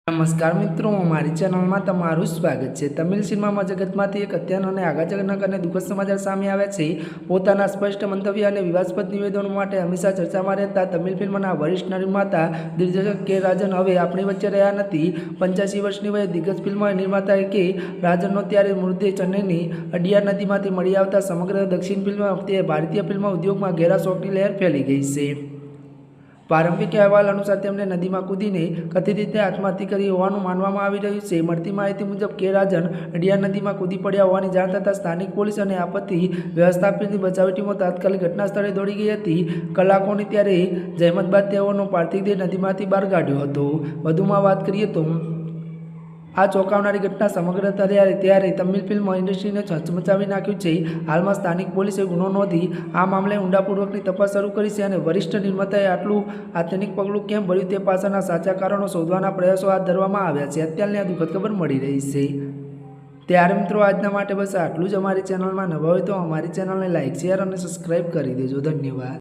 નમસ્કાર મિત્રો, અમારી ચેનલમાં તમારું સ્વાગત છે। તમિલ સિનેમા જગતમાંથી એક અત્યારના અને આઘાતજનક અને દુઃખદ સમાચાર સામે આવ્યા છે। પોતાના સ્પષ્ટ મંતવ્ય અને વિવાદાસ્પદ નિવેદનો માટે હંમેશા ચર્ચામાં રહેતા તમિલ ફિલ્મના વરિષ્ઠ નિર્માતા દિગ્દર્શક કે રાજન હવે આપણી વચ્ચે રહ્યા નથી। 85 વર્ષની વયે દિગ્ગજ ફિલ્મ નિર્માતા કે રાજનનો ત્યારે મૃતદેહ ચેન્નઈની અડિયાર નદીમાંથી મળી આવતા સમગ્ર દક્ષિણ ફિલ્મ ભારતીય ફિલ્મ ઉદ્યોગમાં ઘેરા શોકની લહેર ફેલી ગઈ છે। પ્રારંભિક અહેવાલ અનુસાર તેમણે નદીમાં કૂદીને કથિત રીતે આત્મહત્યા કરી હોવાનું માનવામાં આવી રહ્યું છે। મળતી માહિતી મુજબ કે રાજન અડિયાર નદીમાં કૂદી પડ્યા હોવાની જાણ થતાં સ્થાનિક પોલીસ અને આપત્તિ વ્યવસ્થાપનની બચાવ ટીમો તાત્કાલિક ઘટના સ્થળે દોડી ગઈ હતી। કલાકોની ત્યારે જહેમત બાદ તેઓનો પાર્થિવ દેહ નદીમાંથી બહાર કાઢ્યો હતો। વધુમાં વાત કરીએ તો આ ચોંકાવનારી ઘટના સમગ્ર ત્યારે તમિલ ફિલ્મ ઇન્ડસ્ટ્રીને હચમચાવી નાખ્યું છે। હાલમાં સ્થાનિક પોલીસે ગુનો નોંધી આ મામલે ઊંડાણપૂર્વકની તપાસ શરૂ કરી છે અને વરિષ્ઠ નિર્માતાએ આટલું આતંકિક પગલું કેમ ભર્યું તે પાછળના સાચા કારણો શોધવાના પ્રયાસો હાથ ધરવામાં આવ્યા છે। અત્યારની આ દુઃખદ ખબર મળી રહી છે। ત્યારે મિત્રો આજના માટે બસ આટલું જ। અમારી ચેનલમાં નવા હોય તો અમારી ચેનલને લાઇક, શેર અને સબસ્ક્રાઈબ કરી દેજો। ધન્યવાદ।